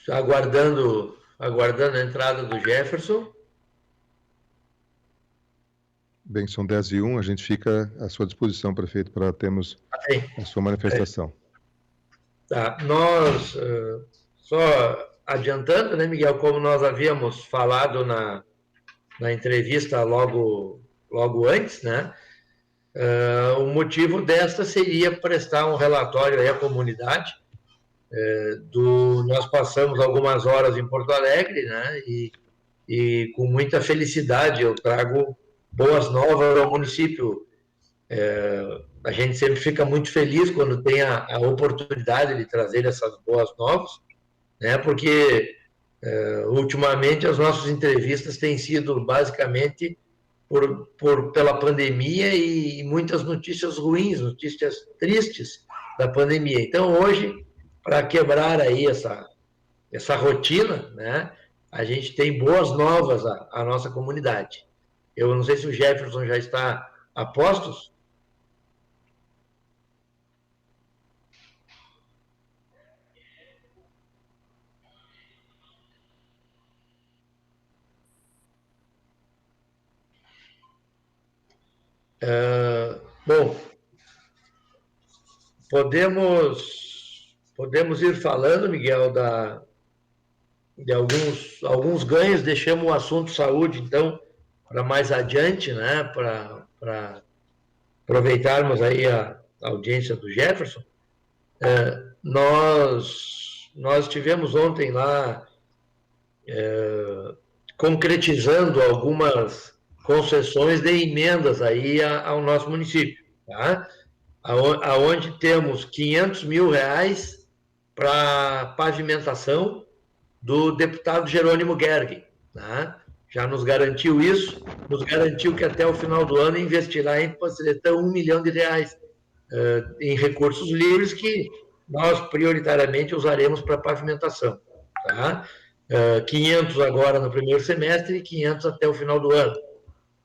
aguardando a entrada do Jefferson. Bem, são 10h01, a gente fica à sua disposição, prefeito, para termos a sua manifestação. Tá, nós, só adiantando, né, Miguel, como nós havíamos falado na entrevista logo antes, né, o motivo desta seria prestar um relatório aí à comunidade. Nós passamos algumas horas em Porto Alegre, né, e com muita felicidade eu trago boas novas ao município. A gente sempre fica muito feliz quando tem a oportunidade de trazer essas boas novas, né, porque ultimamente as nossas entrevistas têm sido basicamente pela pandemia e muitas notícias ruins, notícias tristes da pandemia. Então, hoje, para quebrar aí essa rotina, né, a gente tem boas novas à nossa comunidade. Eu não sei se o Jefferson já está a postos. Bom, podemos ir falando, Miguel, de alguns ganhos. Deixamos o assunto saúde, então, para mais adiante, né, para aproveitarmos aí a audiência do Jefferson. Nós tivemos ontem lá concretizando algumas concessões de emendas aí ao nosso município, tá? Aonde temos 500 mil reais para pavimentação do deputado Jerônimo Gergen, tá? Já nos garantiu isso, nos garantiu que até o final do ano investirá em Panciretã 1 milhão de reais em recursos livres que nós prioritariamente usaremos para pavimentação, tá? 500 agora no primeiro semestre e 500 até o final do ano,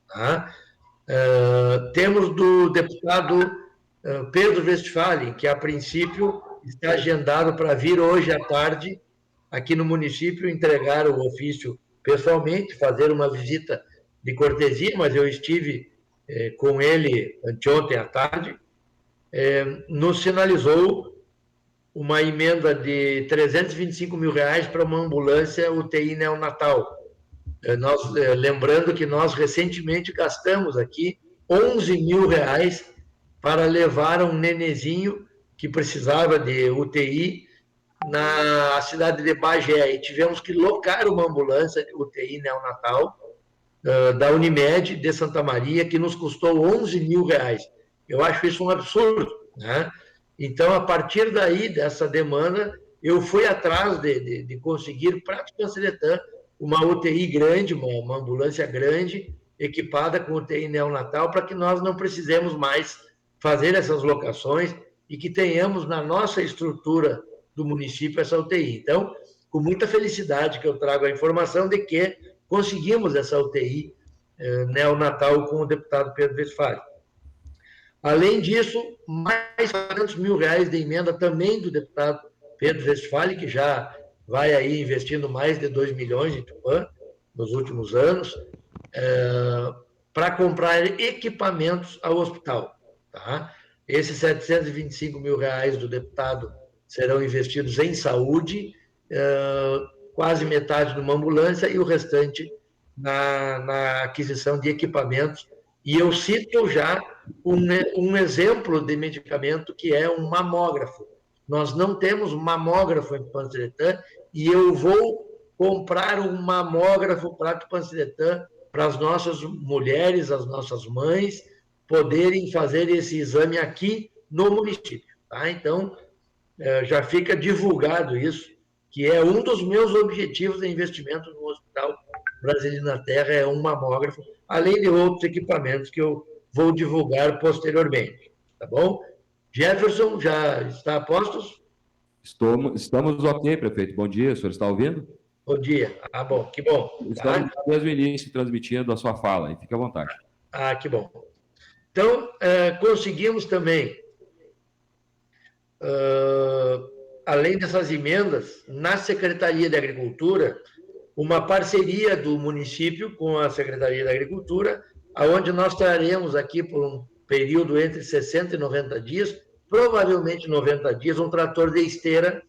tá? Temos do deputado Pedro Westphalen, que a princípio está agendado para vir hoje à tarde aqui no município, entregar o ofício pessoalmente, fazer uma visita de cortesia, mas eu estive com ele anteontem à tarde. Nos sinalizou uma emenda de 325 mil reais para uma ambulância UTI neonatal. Lembrando que nós recentemente gastamos aqui 11 mil reais para levar um nenezinho que precisava de UTI na cidade de Bagé, e tivemos que locar uma ambulância de UTI neonatal da Unimed de Santa Maria, que nos custou 11 mil reais. Eu acho isso um absurdo, né? Então, a partir daí, dessa demanda, eu fui atrás de conseguir para Panciretã uma UTI grande, uma ambulância grande, equipada com UTI neonatal, para que nós não precisemos mais fazer essas locações e que tenhamos na nossa estrutura do município essa UTI. Então, com muita felicidade que eu trago a informação de que conseguimos essa UTI neonatal com o deputado Pedro Westphalen. Além disso, mais 400 mil reais de emenda também do deputado Pedro Westphalen, que já vai aí investindo mais de 2 milhões em Tupã nos últimos anos, para comprar equipamentos ao hospital. Tá? Esses 725 mil reais do deputado serão investidos em saúde, quase metade numa ambulância e o restante na aquisição de equipamentos. E eu cito já um exemplo de medicamento que é um mamógrafo. Nós não temos mamógrafo em Panciretã e eu vou comprar um mamógrafo para Panciretã para as nossas mulheres, as nossas mães, poderem fazer esse exame aqui no município. Tá? Então, já fica divulgado isso, que é um dos meus objetivos de investimento no Hospital Brasília na Terra, é um mamógrafo, além de outros equipamentos que eu vou divulgar posteriormente. Tá bom? Jefferson, já está a postos? Estamos ok, prefeito. Bom dia, o senhor está ouvindo? Bom dia. Bom, que bom. Estamos desde o início transmitindo a sua fala, fique à vontade. Que bom. Então, conseguimos também além dessas emendas, na Secretaria de Agricultura, uma parceria do município com a Secretaria da Agricultura, onde nós traremos aqui por um período entre 60 e 90 dias, provavelmente 90 dias, um trator de esteira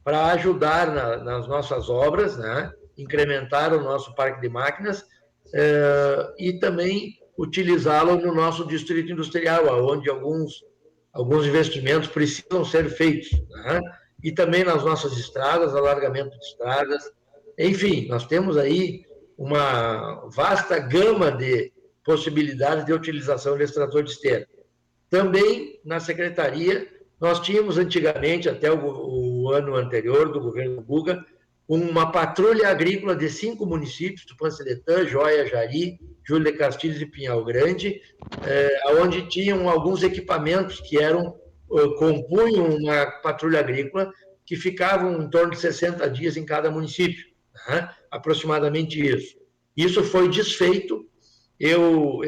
para ajudar nas nossas obras, né? Incrementar o nosso parque de máquinas e também utilizá-lo no nosso distrito industrial, onde alguns investimentos precisam ser feitos, né? E também nas nossas estradas, alargamento de estradas. Enfim, nós temos aí uma vasta gama de possibilidades de utilização desse trator de esteira. Também na secretaria, nós tínhamos antigamente, até o ano anterior, do governo Guga, uma patrulha agrícola de 5 municípios, Tupã-Seletã, Joia, Jari, Júlio de Castilhos e Pinhal Grande, onde tinham alguns equipamentos que compunham uma patrulha agrícola, que ficavam em torno de 60 dias em cada município, né? Aproximadamente isso. Isso foi desfeito. Eu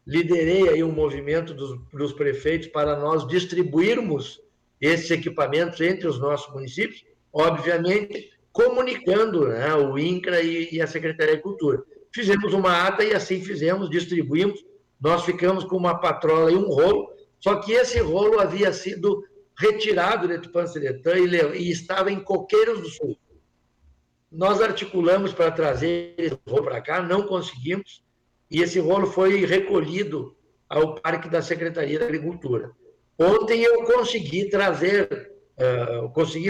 liderei aí um movimento dos prefeitos para nós distribuirmos esses equipamentos entre os nossos municípios, obviamente comunicando, né, o INCRA e a Secretaria de Cultura. Fizemos uma ata e assim fizemos, distribuímos. Nós ficamos com uma patrola e um rolo, só que esse rolo havia sido retirado de Tupã-Seletã e estava em Coqueiros do Sul. Nós articulamos para trazer esse rolo para cá, não conseguimos, e esse rolo foi recolhido ao parque da Secretaria da Agricultura. Ontem eu consegui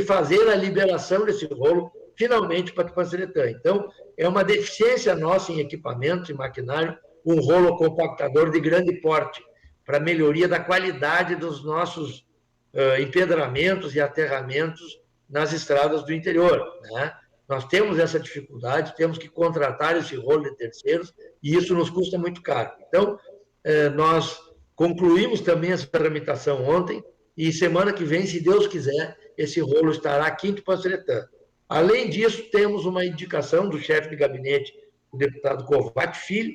fazer a liberação desse rolo, finalmente, para Tupã-Seletã. Então, é uma deficiência nossa em equipamentos e maquinário, um rolo compactador de grande porte, para melhoria da qualidade dos nossos empedramentos e aterramentos nas estradas do interior, né? Nós temos essa dificuldade, temos que contratar esse rolo de terceiros, e isso nos custa muito caro. Então, nós concluímos também essa tramitação ontem, e semana que vem, se Deus quiser, esse rolo estará aqui em Tupã-Seletã. Além disso, temos uma indicação do chefe de gabinete, o deputado Kovács Filho,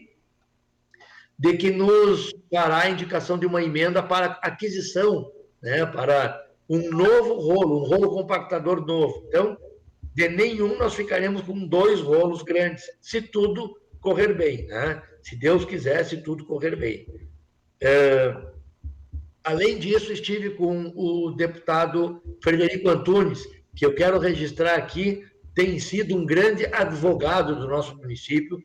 de que nos fará a indicação de uma emenda para aquisição, né, para um novo rolo, um rolo compactador novo. Então, de nenhum nós ficaremos com 2 rolos grandes, se tudo correr bem, né? Se Deus quiser, se tudo correr bem. Além disso, estive com o deputado Frederico Antunes, que eu quero registrar aqui, tem sido um grande advogado do nosso município,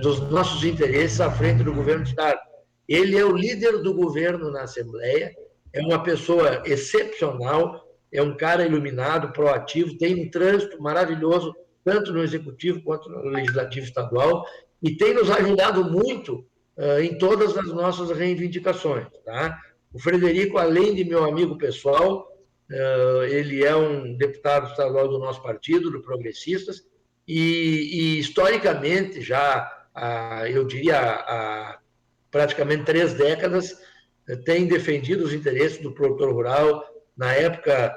dos nossos interesses à frente do governo do Estado. Ele é o líder do governo na Assembleia, é uma pessoa excepcional, é um cara iluminado, proativo, tem um trânsito maravilhoso, tanto no Executivo quanto no Legislativo Estadual, e tem nos ajudado muito em todas as nossas reivindicações, tá? O Frederico, além de meu amigo pessoal, ele é um deputado estadual do nosso partido, do Progressistas, e historicamente, eu diria, há praticamente 3 décadas, tem defendido os interesses do produtor rural, na época,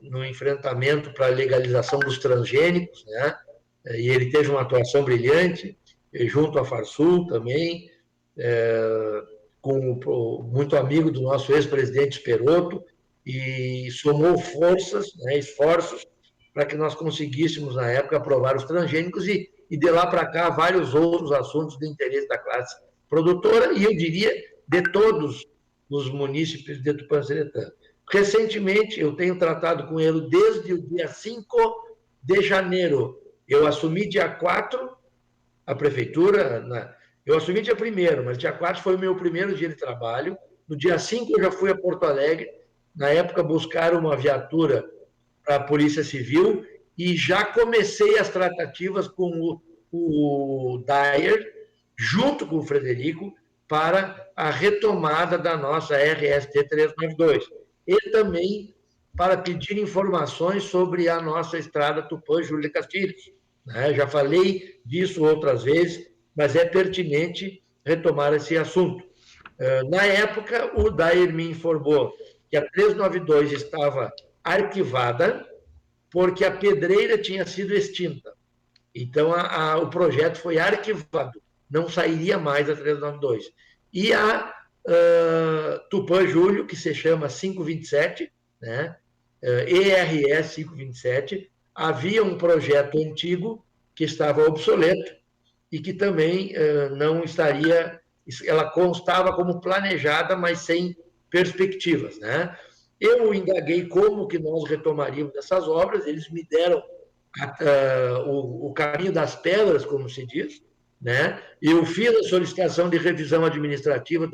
no enfrentamento para a legalização dos transgênicos, né? E ele teve uma atuação brilhante, junto à Farsul também, muito amigo do nosso ex-presidente Peroto, e somou forças, né, esforços, para que nós conseguíssemos, na época, aprovar os transgênicos e de lá para cá, vários outros assuntos de interesse da classe produtora, e eu diria, de todos os munícipes de Tupã-Seletã. Recentemente, eu tenho tratado com ele desde o dia 5 de janeiro. Eu assumi dia 4 a prefeitura, eu assumi dia 1º, mas dia 4 foi o meu primeiro dia de trabalho. No dia 5 eu já fui a Porto Alegre, na época buscar uma viatura para a Polícia Civil, e já comecei as tratativas com o Dyer, junto com o Frederico, para a retomada da nossa RST 392. E também para pedir informações sobre a nossa estrada Tupã-Júlio de Castilhos. Já falei disso outras vezes, mas é pertinente retomar esse assunto. Na época, o Dyer me informou que a 392 estava arquivada porque a pedreira tinha sido extinta. Então, o projeto foi arquivado, não sairia mais a 392. E a Tupã-Júlio, que se chama 527, né, ERS 527, havia um projeto antigo que estava obsoleto e que também não estaria, ela constava como planejada, mas sem perspectivas, né? Eu indaguei como que nós retomaríamos essas obras, eles me deram o caminho das pedras, como se diz, né? Eu fiz a solicitação de revisão administrativa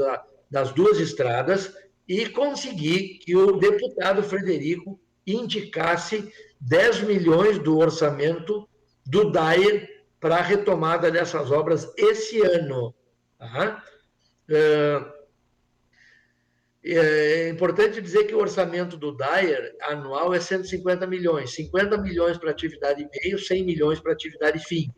das duas estradas e consegui que o deputado Frederico indicasse 10 milhões do orçamento do DAER para a retomada dessas obras esse ano. Tá? É importante dizer que o orçamento do DAER anual é 150 milhões, 50 milhões para atividade meio, 100 milhões para atividade fim.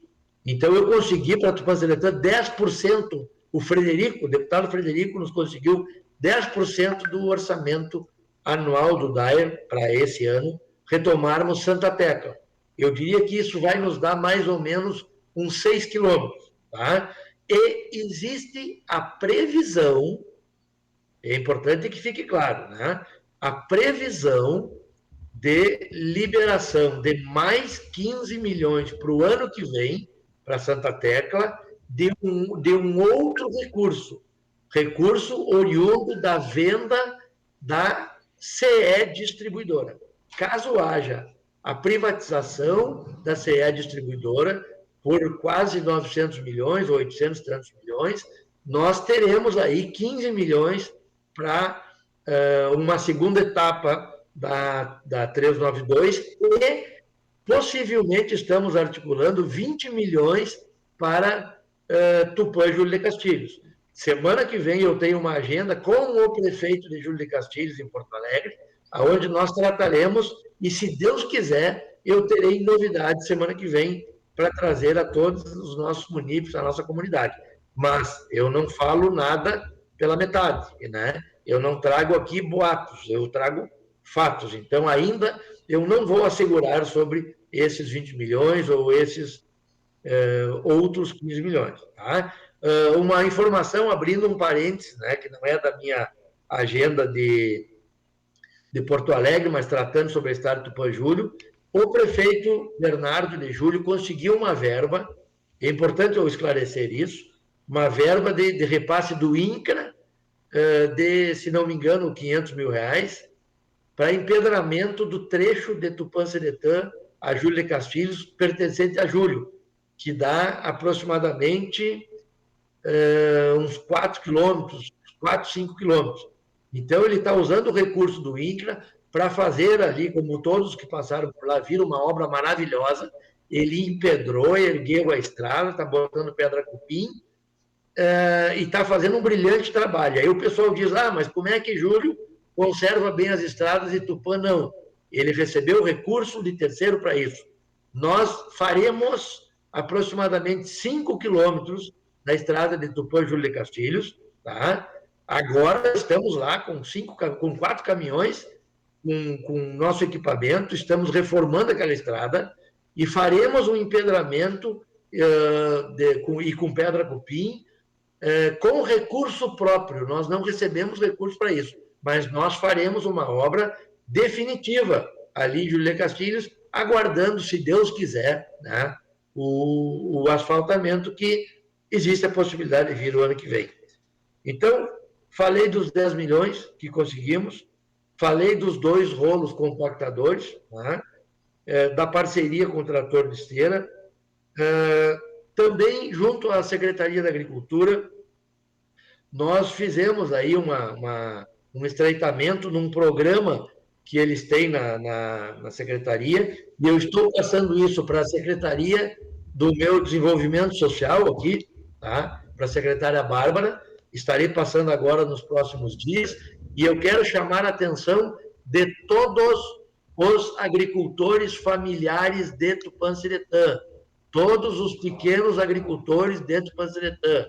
Então, eu consegui para a Tupanceretã 10%, o deputado Frederico nos conseguiu 10% do orçamento anual do DAER para esse ano, retomarmos Santa Tecla. Eu diria que isso vai nos dar mais ou menos uns 6 quilômetros. Tá? E existe a previsão, é importante que fique claro, né? A previsão de liberação de mais 15 milhões para o ano que vem, para Santa Tecla, de um outro recurso oriundo da venda da CE Distribuidora. Caso haja a privatização da CE Distribuidora por quase 900 milhões, 800 e tantos milhões, nós teremos aí 15 milhões para uma segunda etapa da 392 e possivelmente estamos articulando 20 milhões para Tupã e Júlio de Castilhos. Semana que vem eu tenho uma agenda com o prefeito de Júlio de Castilhos, em Porto Alegre, onde nós trataremos, e se Deus quiser, eu terei novidades semana que vem para trazer a todos os nossos munícipes, a nossa comunidade. Mas eu não falo nada pela metade, né? Eu não trago aqui boatos, eu trago fatos. Então, ainda eu não vou assegurar sobre esses 20 milhões ou esses outros 15 milhões. Tá? Uma informação, abrindo um parênteses, né, que não é da minha agenda de Porto Alegre, mas tratando sobre a estrada de Tupã Júlio, o prefeito Bernardo de Júlio conseguiu uma verba, é importante eu esclarecer isso, uma verba de repasse do INCRA, de, se não me engano, 500 mil reais, para empedramento do trecho de Tupanceretã a Júlio de Castilhos, pertencente a Júlio, que dá aproximadamente uns 4 quilômetros, 4, 5 quilômetros. Então, ele está usando o recurso do INCRA para fazer ali, como todos que passaram por lá viram, uma obra maravilhosa. Ele empedrou, ergueu a estrada, está botando pedra-cupim, e está fazendo um brilhante trabalho. Aí o pessoal diz, mas como é que Júlio conserva bem as estradas e Tupã não? Ele recebeu recurso de terceiro para isso. Nós faremos aproximadamente 5 quilômetros da estrada de Tupã Júlio de Castilhos, tá? Agora estamos lá com 4 caminhões, com nosso equipamento, estamos reformando aquela estrada e faremos um empedramento e com pedra-cupim, com recurso próprio. Nós não recebemos recurso para isso, mas nós faremos uma obra definitiva ali em Júlio de Castilhos, aguardando, se Deus quiser, né, o asfaltamento, que existe a possibilidade de vir o ano que vem. Então, falei dos 10 milhões que conseguimos, falei dos 2 rolos compactadores, né, da parceria com o trator de esteira, também, junto à Secretaria da Agricultura, nós fizemos aí um estreitamento num programa que eles têm na Secretaria, e eu estou passando isso para a Secretaria do meu Desenvolvimento Social aqui, tá? Para a secretária Bárbara, estarei passando agora nos próximos dias, e eu quero chamar a atenção de todos os agricultores familiares de Tupanceretã, todos os pequenos agricultores de Tupanceretã,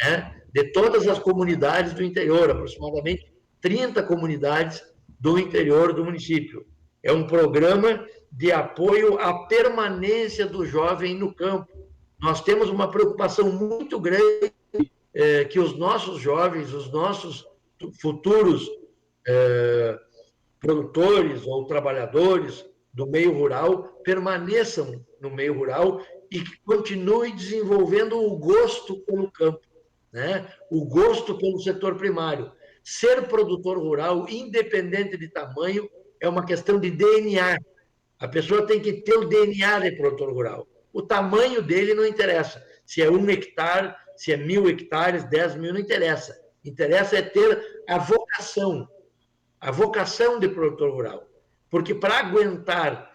né? De todas as comunidades do interior, aproximadamente 30 comunidades do interior do município. É um programa de apoio à permanência do jovem no campo. Nós temos uma preocupação muito grande que os nossos jovens, os nossos futuros produtores ou trabalhadores do meio rural permaneçam no meio rural e que continuem desenvolvendo o gosto pelo campo, né? O gosto pelo setor primário. Ser produtor rural, independente de tamanho, é uma questão de DNA. A pessoa tem que ter o DNA de produtor rural. O tamanho dele não interessa. Se é 1 hectare, se é 1.000 hectares, 10 mil, não interessa. Interessa é ter a vocação de produtor rural. Porque para aguentar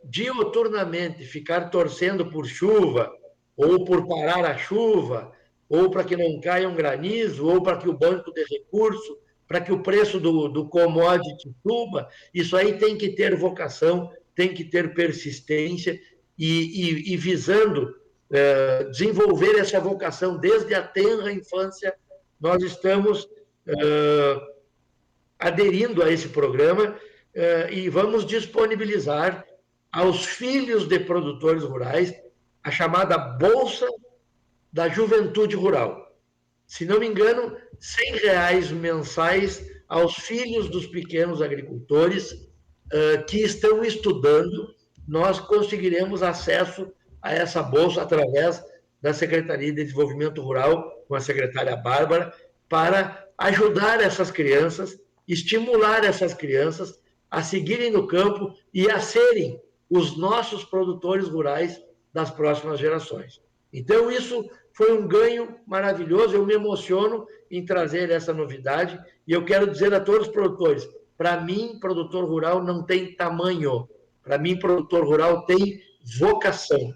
diuturnamente ficar torcendo por chuva, ou por parar a chuva, ou para que não caia um granizo, ou para que o banco de recurso, para que o preço do commodity suba, isso aí tem que ter vocação, tem que ter persistência e visando desenvolver essa vocação desde a tenra infância, nós estamos aderindo a esse programa e vamos disponibilizar aos filhos de produtores rurais a chamada Bolsa da Juventude Rural. Se não me engano, R$100 mensais aos filhos dos pequenos agricultores que estão estudando. Nós conseguiremos acesso a essa bolsa através da Secretaria de Desenvolvimento Rural, com a secretária Bárbara, para ajudar essas crianças, estimular essas crianças a seguirem no campo e a serem os nossos produtores rurais das próximas gerações. Então, isso foi um ganho maravilhoso, eu me emociono em trazer essa novidade e eu quero dizer a todos os produtores, para mim, produtor rural não tem tamanho, para mim, produtor rural tem vocação.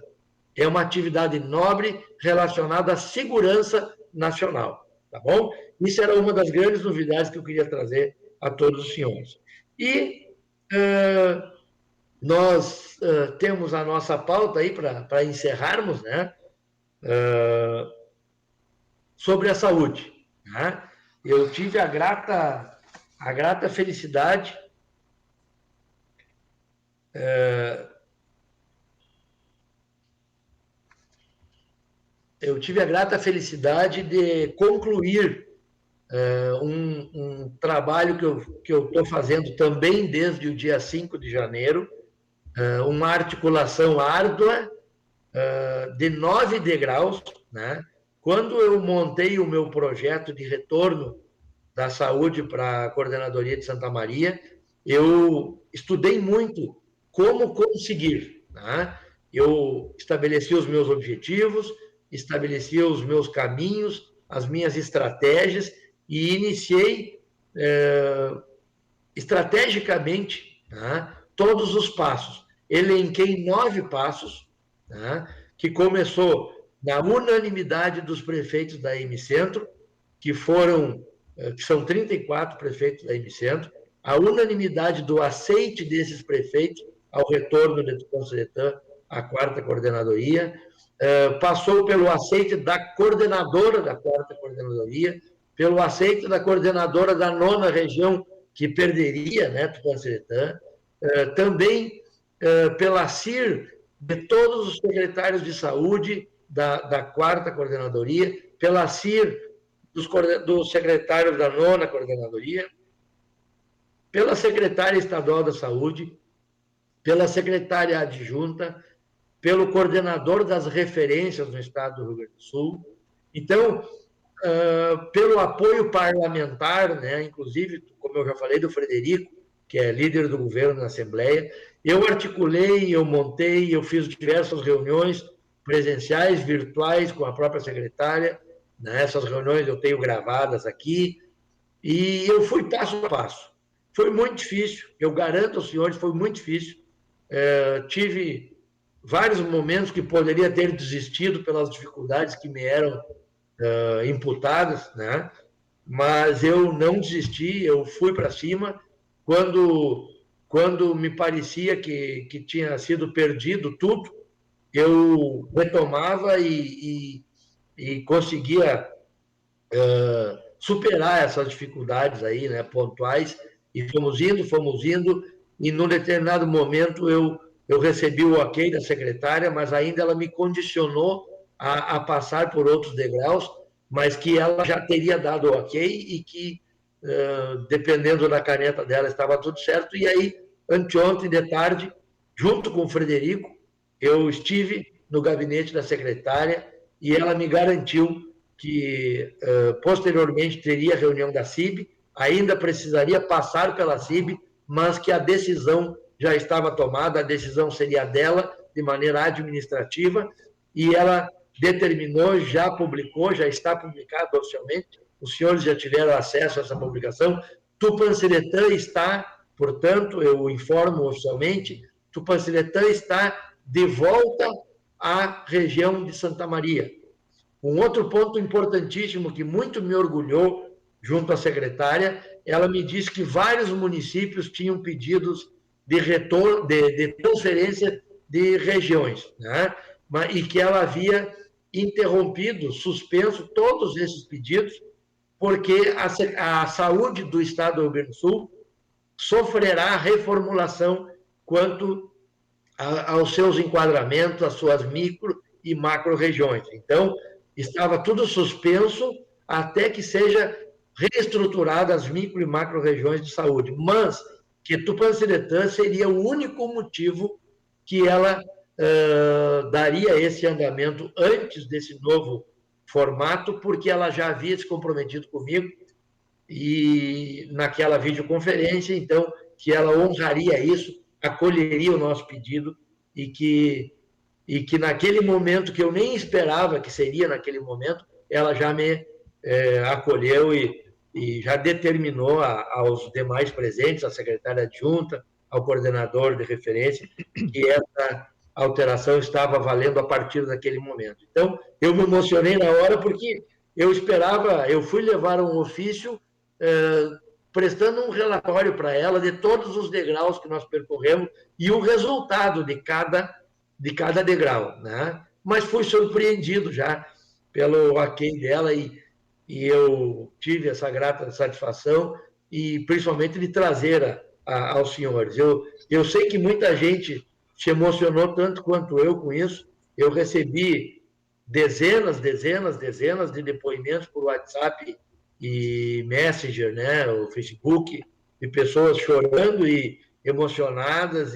É uma atividade nobre relacionada à segurança nacional, tá bom? Isso era uma das grandes novidades que eu queria trazer a todos os senhores. E nós temos a nossa pauta aí para encerrarmos, né? Sobre a saúde, né? Eu tive a grata felicidade de concluir um trabalho que eu estou fazendo também desde o dia 5 de janeiro, uma articulação árdua de 9 degraus, né? Quando eu montei o meu projeto de retorno da saúde para a Coordenadoria de Santa Maria, eu estudei muito como conseguir, né? Eu estabeleci os meus objetivos, estabeleci os meus caminhos, as minhas estratégias e iniciei estrategicamente, né, todos os passos. Elenquei 9 passos, né, que começou na unanimidade dos prefeitos da EMCentro, que são 34 prefeitos da EMCentro, a unanimidade do aceite desses prefeitos ao retorno de Tupanciretã à 4ª Coordenadoria, passou pelo aceite da coordenadora da 4ª Coordenadoria, pelo aceite da coordenadora da 9ª Região, que perderia, né, Tupanciretã, também pela CIR de todos os secretários de saúde da 4ª Coordenadoria, pela CIR dos secretários da 9ª Coordenadoria, pela secretária estadual da Saúde, pela secretária adjunta, pelo coordenador das referências no estado do Rio Grande do Sul. Então, pelo apoio parlamentar, né, inclusive, como eu já falei, do Frederico, que é líder do governo na Assembleia, eu articulei, eu montei, eu fiz diversas reuniões presenciais, virtuais, com a própria secretária. Essas reuniões eu tenho gravadas aqui, e eu fui passo a passo. Foi muito difícil, eu garanto aos senhores, foi muito difícil. Tive vários momentos que poderia ter desistido pelas dificuldades que me eram imputadas, né? Mas eu não desisti, eu fui para cima. Quando me parecia que tinha sido perdido tudo, eu retomava e conseguia superar essas dificuldades aí, né, pontuais, e fomos indo, e num determinado momento eu recebi o ok da secretária, mas ainda ela me condicionou a passar por outros degraus, mas que ela já teria dado o ok e que dependendo da caneta dela, estava tudo certo. E aí, anteontem de tarde, junto com o Frederico, eu estive no gabinete da secretária e ela me garantiu que, posteriormente, teria reunião da CIB, ainda precisaria passar pela CIB, mas que a decisão já estava tomada, a decisão seria dela, de maneira administrativa, e ela determinou, já publicou, já está publicado oficialmente, os senhores já tiveram acesso a essa publicação. Tupanciretã está, portanto, eu informo oficialmente, Tupanciretã está de volta à região de Santa Maria. Um outro ponto importantíssimo que muito me orgulhou junto à secretária, ela me disse que vários municípios tinham pedidos de retorno, de transferência de regiões, né? E que ela havia interrompido, suspenso todos esses pedidos, porque a saúde do Estado do Rio Grande do Sul sofrerá reformulação quanto aos seus enquadramentos, às suas micro e macro regiões. Então, estava tudo suspenso até que seja reestruturada as micro e macro regiões de saúde, mas que Tupanciretã seria o único motivo que ela daria esse andamento antes desse novo formato, porque ela já havia se comprometido comigo e naquela videoconferência, então, que ela honraria isso, acolheria o nosso pedido e que naquele momento, que eu nem esperava que seria naquele momento, ela já me acolheu e já determinou aos demais presentes, à secretária adjunta, ao coordenador de referência, que essa alteração estava valendo a partir daquele momento. Então, eu me emocionei na hora porque eu esperava, eu fui levar um ofício prestando um relatório para ela de todos os degraus que nós percorremos e o resultado de cada degrau, né? Mas fui surpreendido já pelo ok dela e eu tive essa grata satisfação e principalmente de trazer aos senhores. Eu sei que muita gente se emocionou tanto quanto eu com isso. Eu recebi dezenas de depoimentos por WhatsApp e Messenger, né, o Facebook, de pessoas chorando e emocionadas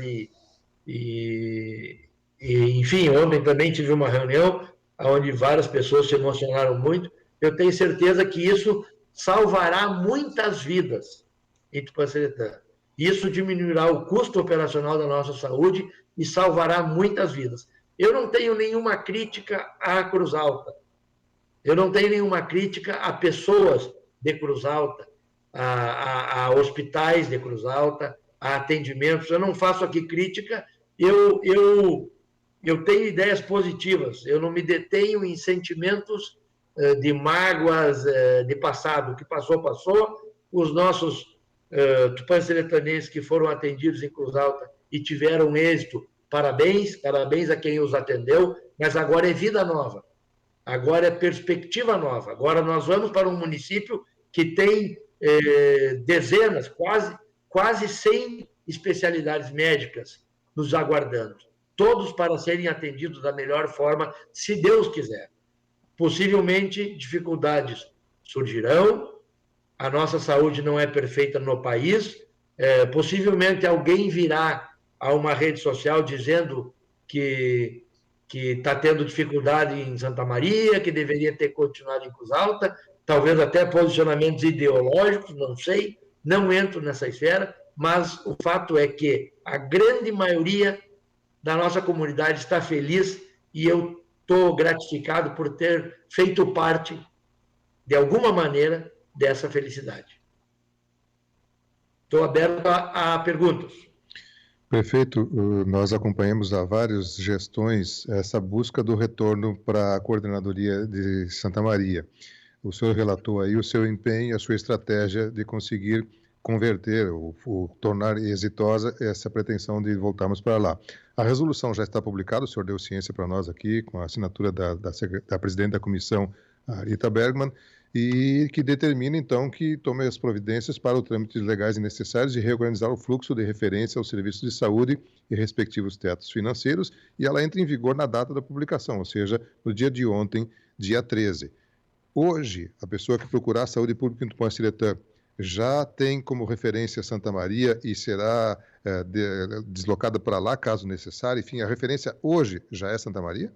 enfim, ontem também tive uma reunião onde várias pessoas se emocionaram muito. Eu tenho certeza que isso salvará muitas vidas em Tupanciretã. Isso diminuirá o custo operacional da nossa saúde e salvará muitas vidas. Eu não tenho nenhuma crítica à Cruz Alta. Eu não tenho nenhuma crítica a pessoas de Cruz Alta, a hospitais de Cruz Alta, a atendimentos. Eu não faço aqui crítica. Eu tenho ideias positivas. Eu não me detenho em sentimentos de mágoas de passado. O que passou, passou. Os nossos tupanciretanenses que foram atendidos em Cruz Alta e tiveram êxito, parabéns a quem os atendeu, mas agora é vida nova, agora é perspectiva nova. Agora nós vamos para um município que tem dezenas, quase 100 especialidades médicas nos aguardando, todos para serem atendidos da melhor forma, se Deus quiser. Possivelmente dificuldades surgirão, a nossa saúde não é perfeita no país, possivelmente alguém virá a uma rede social dizendo que está tendo dificuldade em Santa Maria, que deveria ter continuado em Cruz Alta, talvez até posicionamentos ideológicos, não sei, não entro nessa esfera, mas o fato é que a grande maioria da nossa comunidade está feliz e eu estou gratificado por ter feito parte, de alguma maneira, dessa felicidade. Estou aberto a perguntas. Prefeito, nós acompanhamos há várias gestões essa busca do retorno para a coordenadoria de Santa Maria. O senhor relatou aí o seu empenho, a sua estratégia de conseguir converter ou tornar exitosa essa pretensão de voltarmos para lá. A resolução já está publicada, o senhor deu ciência para nós aqui, com a assinatura da presidente da comissão, a Rita Bergman, e que determina, então, que tome as providências para o trâmite legais e necessários de reorganizar o fluxo de referência aos serviços de saúde e respectivos tetos financeiros, e ela entra em vigor na data da publicação, ou seja, no dia de ontem, dia 13. Hoje, a pessoa que procurar a saúde pública em Tupanciretã já tem como referência Santa Maria e será deslocada para lá, caso necessário? Enfim, a referência hoje já é Santa Maria?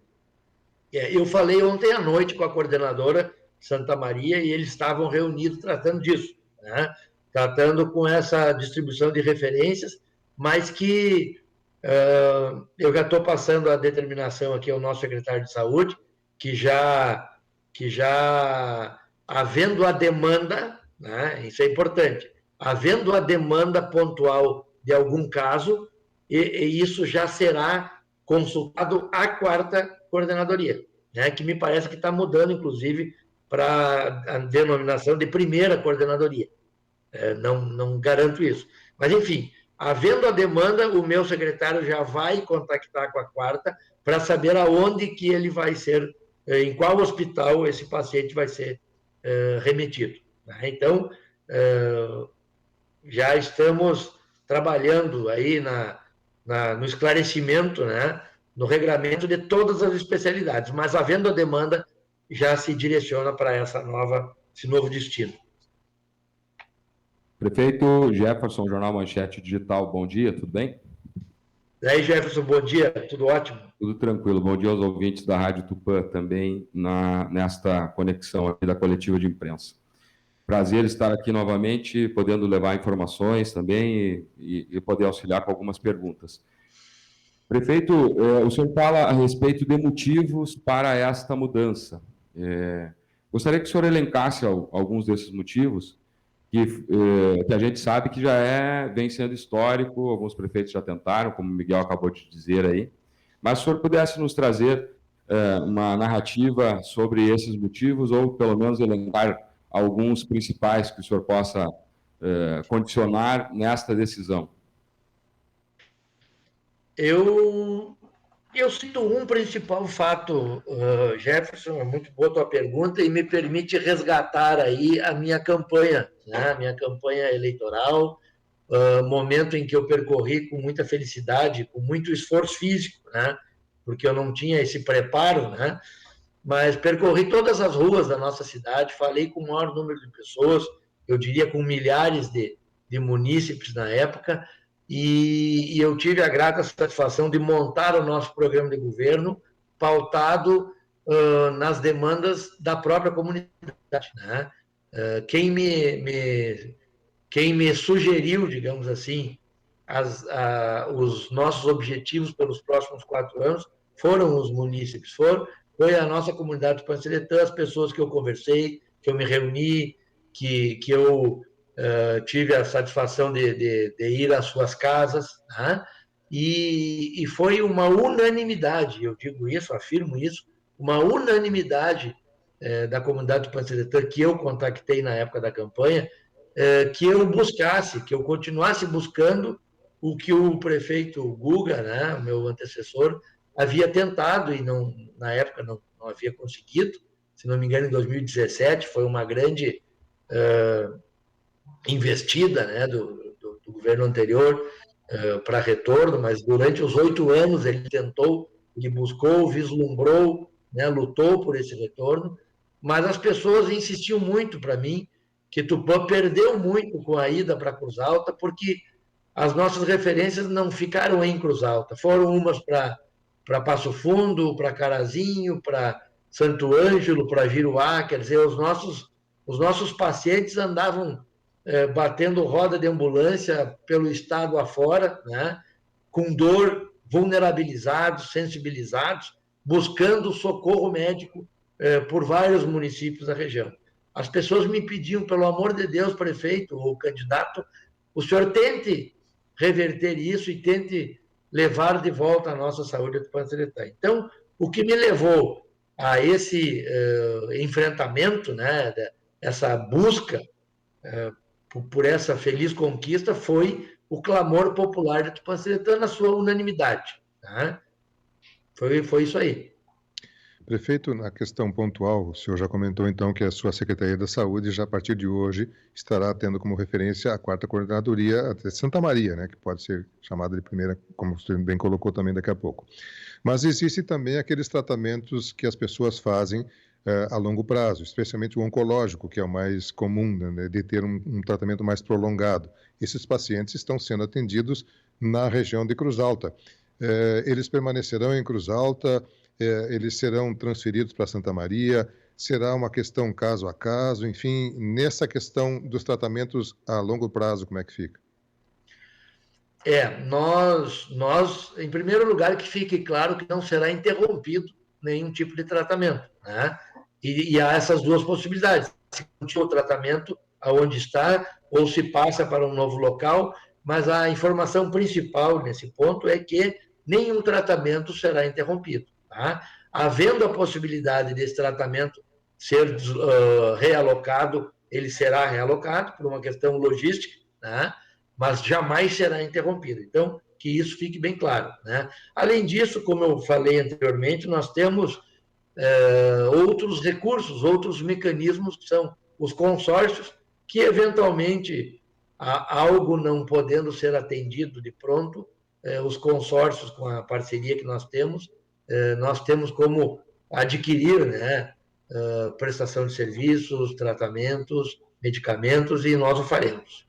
Eu falei ontem à noite com a coordenadora Santa Maria e eles estavam reunidos tratando disso, né? Tratando com essa distribuição de referências, mas que eu já estou passando a determinação aqui ao nosso secretário de Saúde, que já havendo a demanda, né? Isso é importante, havendo a demanda pontual de algum caso, e isso já será consultado à quarta coordenadoria, né, que me parece que está mudando, inclusive, para a denominação de primeira coordenadoria. Não garanto isso. Mas, enfim, havendo a demanda, o meu secretário já vai contactar com a quarta para saber aonde que ele vai ser, em qual hospital esse paciente vai ser remetido. Né? Então, já estamos trabalhando aí no esclarecimento, né, no regramento de todas as especialidades, mas havendo a demanda, já se direciona para esse novo destino. Prefeito Jefferson, Jornal Manchete Digital, bom dia, tudo bem? E aí, Jefferson, bom dia, tudo ótimo? Tudo tranquilo, bom dia aos ouvintes da Rádio Tupã também nesta conexão aqui da coletiva de imprensa. Prazer estar aqui novamente, podendo levar informações também e poder auxiliar com algumas perguntas. Prefeito, o senhor fala a respeito de motivos para esta mudança. Gostaria que o senhor elencasse alguns desses motivos, que a gente sabe que já vem sendo histórico, alguns prefeitos já tentaram, como o Miguel acabou de dizer aí, mas se o senhor pudesse nos trazer uma narrativa sobre esses motivos, ou pelo menos elencar alguns principais que o senhor possa condicionar nesta decisão. Eu cito um principal fato, Jefferson, é muito boa a tua pergunta e me permite resgatar aí a minha campanha, né? Minha campanha eleitoral, momento em que eu percorri com muita felicidade, com muito esforço físico, né? Porque eu não tinha esse preparo, né? Mas percorri todas as ruas da nossa cidade, falei com o maior número de pessoas, eu diria com milhares de munícipes na época, e eu tive a grata satisfação de montar o nosso programa de governo pautado nas demandas da própria comunidade, né? Quem me sugeriu, digamos assim, os nossos objetivos pelos próximos 4 anos foram os munícipes, foi a nossa comunidade panceretã, as pessoas que eu conversei, que eu me reuni, que eu tive a satisfação de ir às suas casas, né? E foi uma unanimidade, eu digo isso, afirmo isso, uma unanimidade da comunidade panceretã que eu contactei na época da campanha, que eu buscasse, que eu continuasse buscando o que o prefeito Guga, né, o meu antecessor, havia tentado e na época não havia conseguido. Se não me engano, em 2017 foi uma grande investida, né, do governo anterior para retorno, mas durante os 8 anos ele tentou, ele buscou, vislumbrou, né, lutou por esse retorno, mas as pessoas insistiam muito para mim que Tupã perdeu muito com a ida para Cruz Alta, porque as nossas referências não ficaram em Cruz Alta, foram umas para Passo Fundo, para Carazinho, para Santo Ângelo, para Giruá, quer dizer, os nossos pacientes andavam batendo roda de ambulância pelo estado afora, né, com dor, vulnerabilizados, sensibilizados, buscando socorro médico por vários municípios da região. As pessoas me pediam, pelo amor de Deus, prefeito ou candidato, o senhor tente reverter isso e tente levar de volta a nossa saúde do panceretã. Então, o que me levou a esse enfrentamento, né, essa busca por essa feliz conquista, foi o clamor popular de Tupanciretã na sua unanimidade. Tá? Foi isso aí. Prefeito, na questão pontual, o senhor já comentou então que a sua Secretaria da Saúde, já a partir de hoje, estará tendo como referência a 4ª Coordenadoria até Santa Maria, né, que pode ser chamada de primeira, como você bem colocou também daqui a pouco. Mas existem também aqueles tratamentos que as pessoas fazem a longo prazo, especialmente o oncológico, que é o mais comum, né, de ter um tratamento mais prolongado. Esses pacientes estão sendo atendidos na região de Cruz Alta. Eles permanecerão em Cruz Alta, eles serão transferidos para Santa Maria, será uma questão caso a caso, enfim, nessa questão dos tratamentos a longo prazo, como é que fica? Nós, em primeiro lugar, que fique claro que não será interrompido nenhum tipo de tratamento, né? E há essas duas possibilidades: se continua o tratamento aonde está, ou se passa para um novo local, mas a informação principal nesse ponto é que nenhum tratamento será interrompido, tá? Havendo a possibilidade desse tratamento ser realocado, ele será realocado por uma questão logística, né? Mas jamais será interrompido. Então, que isso fique bem claro, né? Além disso, como eu falei anteriormente, nós temos outros recursos, outros mecanismos, que são os consórcios, que eventualmente, algo não podendo ser atendido de pronto, os consórcios, com a parceria que nós temos como adquirir, né, prestação de serviços, tratamentos, medicamentos, e nós o faremos.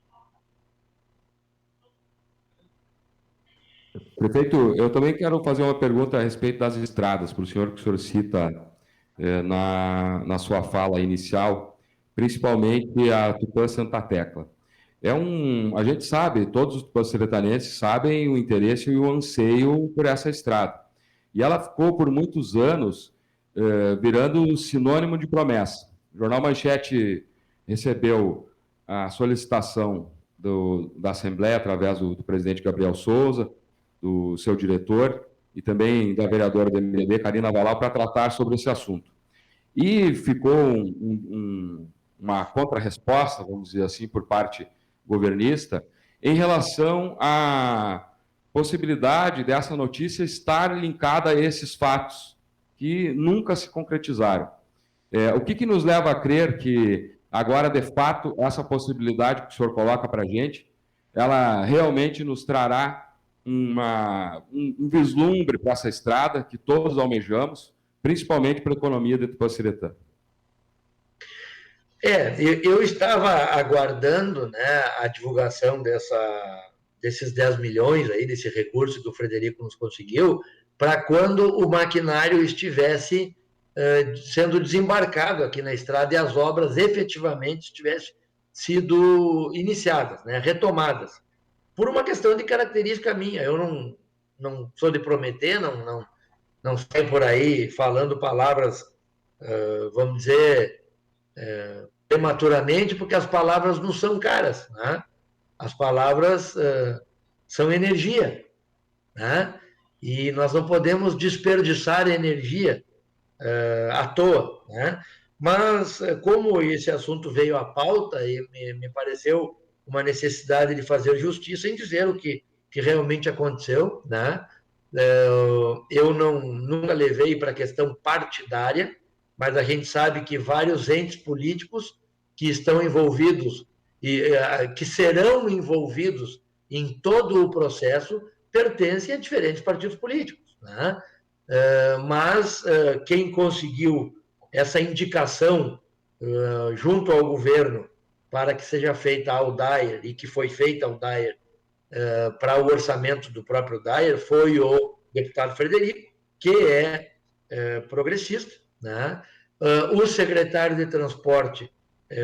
Prefeito, eu também quero fazer uma pergunta a respeito das estradas, para o senhor, que o senhor cita na sua fala inicial, principalmente a Tupã Santa Tecla. A gente sabe, todos os tupanciretanenses sabem o interesse e o anseio por essa estrada. E ela ficou por muitos anos virando sinônimo de promessa. O Jornal Manchete recebeu a solicitação da Assembleia, através do presidente Gabriel Souza, do seu diretor, e também da vereadora do MDB, Karina Valau, para tratar sobre esse assunto. E ficou uma contra-resposta, vamos dizer assim, por parte governista, em relação à possibilidade dessa notícia estar linkada a esses fatos que nunca se concretizaram. O que nos leva a crer que agora, de fato, essa possibilidade que o senhor coloca para a gente, ela realmente nos trará um vislumbre para essa estrada que todos almejamos, principalmente para a economia de Tupanciretã? Eu estava aguardando, né, a divulgação desses 10 milhões, aí, desse recurso que o Frederico nos conseguiu, para quando o maquinário estivesse sendo desembarcado aqui na estrada e as obras efetivamente tivessem sido iniciadas, né, retomadas. Por uma questão de característica minha, eu não sou de prometer, não saio por aí falando palavras, vamos dizer, prematuramente, porque as palavras não são caras, né? As palavras são energia, né? E nós não podemos desperdiçar energia à toa, né? Mas, como esse assunto veio à pauta, e me pareceu uma necessidade de fazer justiça em dizer o que realmente aconteceu, né? Eu nunca levei para a questão partidária, mas a gente sabe que vários entes políticos que estão envolvidos e que serão envolvidos em todo o processo pertencem a diferentes partidos políticos, né? Mas quem conseguiu essa indicação junto ao governo para que seja feita a Aldair, e que foi feita a Aldair para o orçamento do próprio Dair, foi o deputado Frederico, que é progressista, né? O secretário de transporte,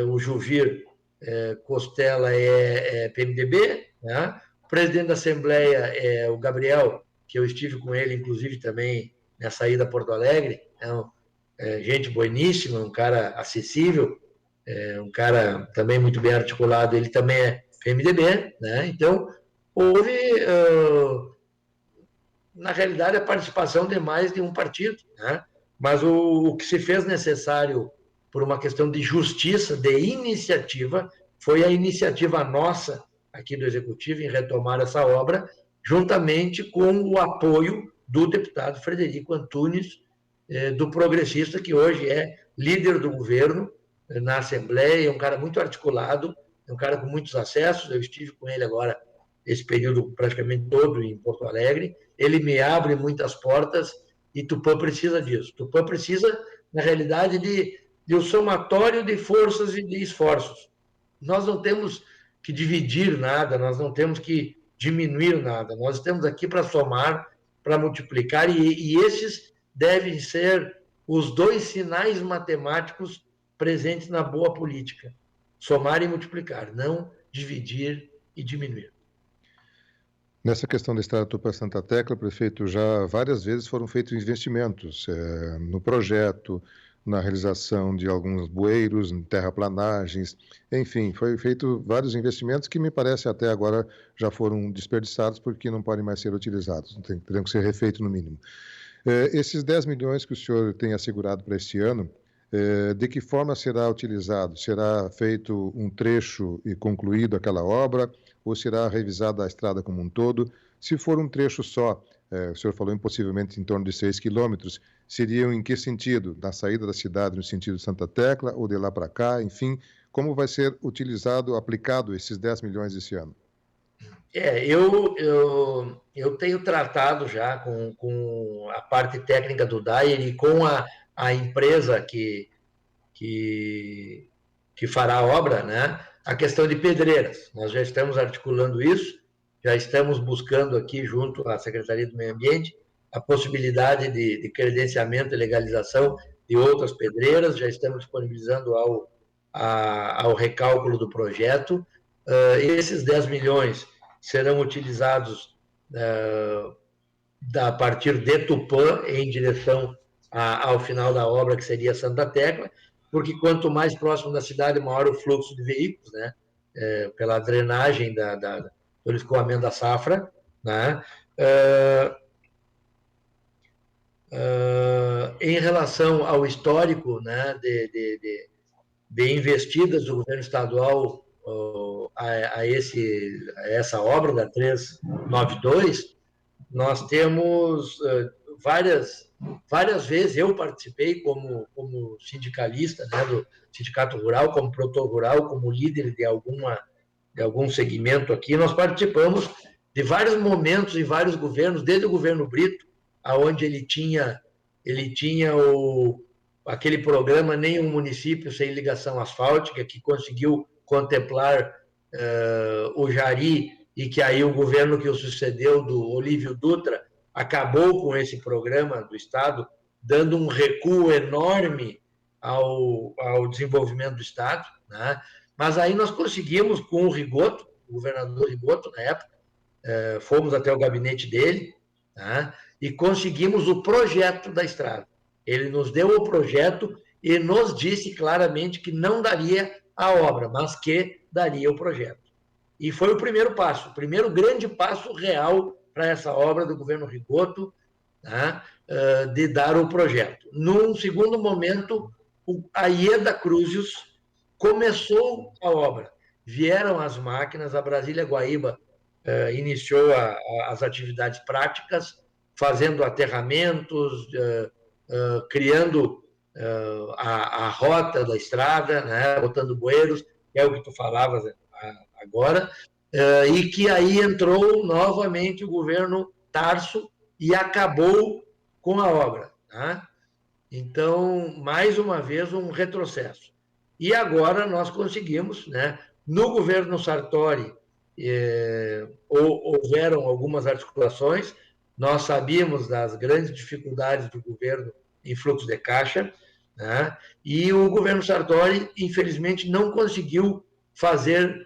o Juvir Costela, é PMDB, né? O presidente da Assembleia é o Gabriel, que eu estive com ele, inclusive, também nessa ida a Porto Alegre, gente boníssima, um cara acessível, um cara também muito bem articulado, ele também é PMDB, né? Então, houve, na realidade, a participação de mais de um partido, né? Mas o que se fez necessário por uma questão de justiça, de iniciativa, foi a iniciativa nossa, aqui do Executivo, em retomar essa obra, juntamente com o apoio do deputado Frederico Antunes, do progressista, que hoje é líder do governo na Assembleia, é um cara muito articulado, é um cara com muitos acessos. Eu estive com ele agora, esse período praticamente todo em Porto Alegre. Ele me abre muitas portas, e Tupã precisa disso. Tupã precisa na realidade, de um somatório de forças e de esforços. Nós não temos que dividir nada, nós não temos que diminuir nada, nós estamos aqui para somar, para multiplicar, e esses devem ser os dois sinais matemáticos presentes na boa política: somar e multiplicar, não dividir e diminuir. Nessa questão da estrada Tupã-Santa Tecla, prefeito, já várias vezes foram feitos investimentos no projeto, na realização de alguns bueiros, terraplanagens, enfim, foi feito vários investimentos que me parece até agora já foram desperdiçados porque não podem mais ser utilizados, teriam que ser refeitos no mínimo. Esses 10 milhões que o senhor tem assegurado para este ano, de que forma será utilizado? Será feito um trecho e concluído aquela obra, ou será revisada a estrada como um todo? Se for um trecho só, o senhor falou possivelmente em torno de 6 quilômetros, seriam em que sentido? Na saída da cidade, no sentido de Santa Tecla, ou de lá para cá, enfim, como vai ser utilizado, aplicado esses 10 milhões esse ano? Eu tenho tratado já com a parte técnica do DAIR e com a empresa que fará a obra, né? A questão de pedreiras. Nós já estamos articulando isso, já estamos buscando aqui, junto à Secretaria do Meio Ambiente, a possibilidade de credenciamento e legalização de outras pedreiras, já estamos disponibilizando ao recálculo do projeto. Esses 10 milhões serão utilizados a partir de Tupã em direção ao final da obra, que seria Santa Tecla, porque quanto mais próximo da cidade, maior o fluxo de veículos, né? Pela drenagem do escoamento da safra, né? Em relação ao histórico, né, de investidas do governo estadual a essa obra da 392, nós temos várias vezes, eu participei como sindicalista, né, do Sindicato Rural, como produtor rural, como líder de algum segmento aqui, nós participamos de vários momentos em vários governos, desde o governo Brito, aonde ele tinha aquele programa Nenhum Município Sem Ligação Asfáltica, que conseguiu contemplar o Jari, e que aí o governo que o sucedeu, do Olívio Dutra, acabou com esse programa do Estado, dando um recuo enorme ao desenvolvimento do Estado, né? Mas aí nós conseguimos, com o Rigoto, o governador Rigoto, na época, fomos até o gabinete dele, né? E conseguimos o projeto da estrada. Ele nos deu o projeto e nos disse claramente que não daria a obra, mas que daria o projeto. E foi o primeiro passo, o primeiro grande passo real para essa obra do governo Rigoto, né, de dar o projeto. Num segundo momento, a Ieda Cruzius começou a obra. Vieram as máquinas, a Brasília Guaíba iniciou as atividades práticas, fazendo aterramentos, criando a rota da estrada, né, botando bueiros, que é o que tu falavas agora, e que aí entrou novamente o governo Tarso e acabou com a obra, né? Então, mais uma vez, um retrocesso. E agora nós conseguimos, né? No governo Sartori, houveram algumas articulações, nós sabíamos das grandes dificuldades do governo em fluxo de caixa, né? E o governo Sartori, infelizmente, não conseguiu fazer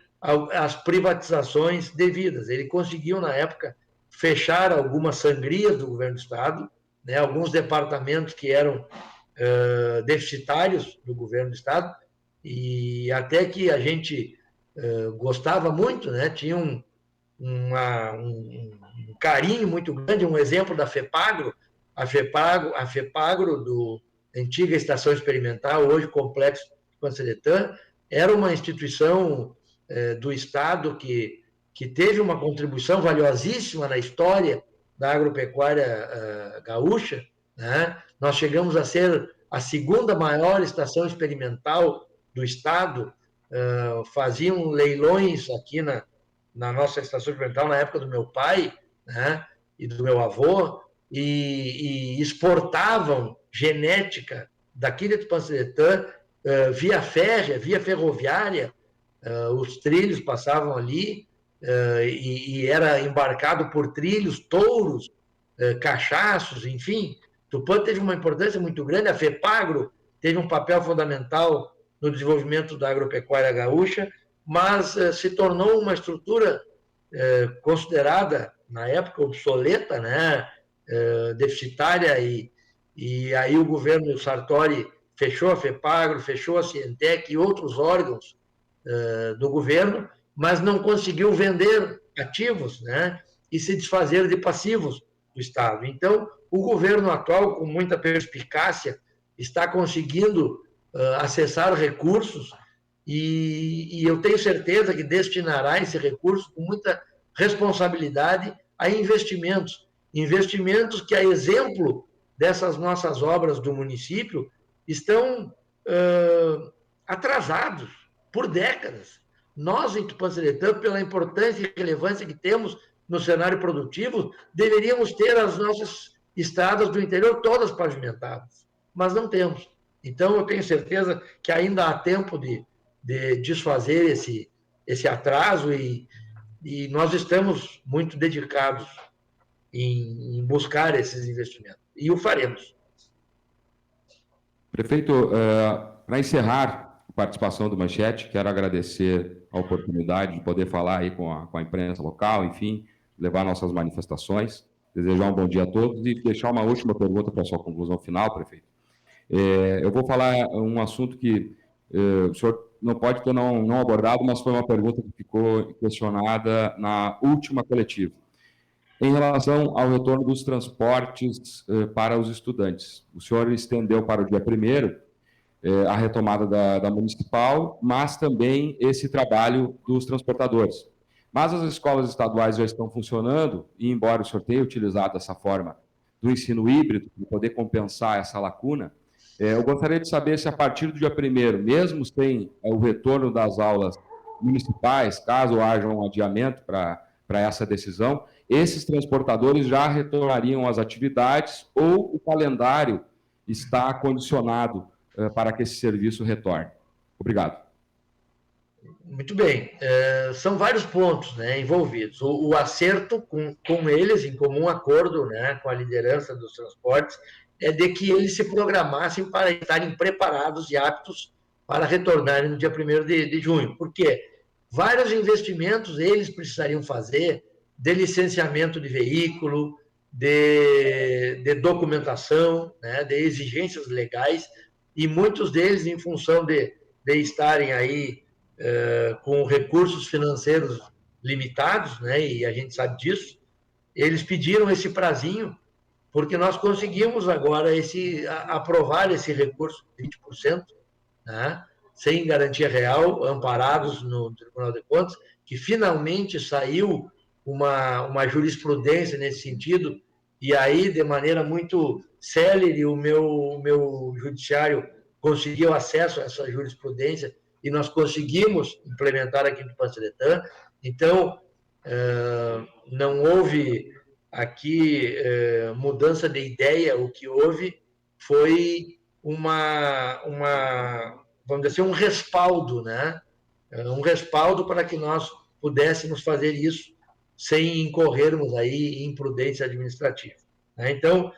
as privatizações devidas. Ele conseguiu, na época, fechar algumas sangrias do governo do Estado, né? Alguns departamentos que eram deficitários do governo do Estado, e até que a gente gostava muito, né? Tinha um carinho muito grande, um exemplo da FEPAGRO, a FEPAGRO, do antiga Estação Experimental, hoje Complexo Panceretã, era uma instituição do Estado que teve uma contribuição valiosíssima na história da agropecuária gaúcha, né? Nós chegamos a ser a segunda maior estação experimental do Estado, faziam leilões aqui na nossa estação experimental na época do meu pai, né, e do meu avô, e exportavam genética daqui de Tupanciretã, via férrea, via ferroviária, os trilhos passavam ali, e era embarcado por trilhos, touros, cachaços, enfim. Tupã teve uma importância muito grande, a FEPAGRO teve um papel fundamental no desenvolvimento da agropecuária gaúcha, mas se tornou uma estrutura considerada, na época, obsoleta, né? Deficitária, e aí o governo Sartori fechou a FEPAGRO, fechou a Cientec e outros órgãos do governo, mas não conseguiu vender ativos, né? E se desfazer de passivos do Estado. Então, o governo atual, com muita perspicácia, está conseguindo acessar recursos e eu tenho certeza que destinará esse recurso com muita responsabilidade a investimentos. Investimentos que, a exemplo dessas nossas obras do município, estão atrasados por décadas. Nós, em Tupanciretã, pela importância e relevância que temos no cenário produtivo, deveríamos ter as nossas estradas do interior todas pavimentadas, mas não temos. Então, eu tenho certeza que ainda há tempo de desfazer esse atraso e nós estamos muito dedicados em buscar esses investimentos. E o faremos. Prefeito, para encerrar a participação do Manchete, quero agradecer a oportunidade de poder falar aí com a imprensa local, enfim, levar nossas manifestações, desejar um bom dia a todos e deixar uma última pergunta para a sua conclusão final, prefeito. Eu vou falar um assunto que o senhor não pode ter não abordado, mas foi uma pergunta que ficou questionada na última coletiva. Em relação ao retorno dos transportes para os estudantes, o senhor estendeu para o dia 1º a retomada da municipal, mas também esse trabalho dos transportadores. Mas as escolas estaduais já estão funcionando, e embora o senhor tenha utilizado essa forma do ensino híbrido, para poder compensar essa lacuna, eu gostaria de saber se a partir do dia 1º, mesmo sem o retorno das aulas municipais, caso haja um adiamento para essa decisão, esses transportadores já retornariam às atividades ou o calendário está condicionado para que esse serviço retorne? Obrigado. Muito bem. São vários pontos, né, envolvidos. O acerto com eles, em comum acordo, né, com a liderança dos transportes, é de que eles se programassem para estarem preparados e aptos para retornarem no dia 1º de junho. Por quê? Vários investimentos eles precisariam fazer de licenciamento de veículo, de documentação, né, de exigências legais, e muitos deles, em função de estarem aí com recursos financeiros limitados, né, e a gente sabe disso, eles pediram esse prazinho, porque nós conseguimos agora aprovar esse recurso de 20%, né, sem garantia real, amparados no Tribunal de Contas, que finalmente saiu uma jurisprudência nesse sentido, e aí, de maneira muito célere, o meu judiciário conseguiu acesso a essa jurisprudência e nós conseguimos implementar aqui no Tupanciretã. Então, não houve aqui mudança de ideia, o que houve foi vamos dizer assim, um respaldo, né? Um respaldo para que nós pudéssemos fazer isso sem incorrermos aí em imprudência administrativa. Então,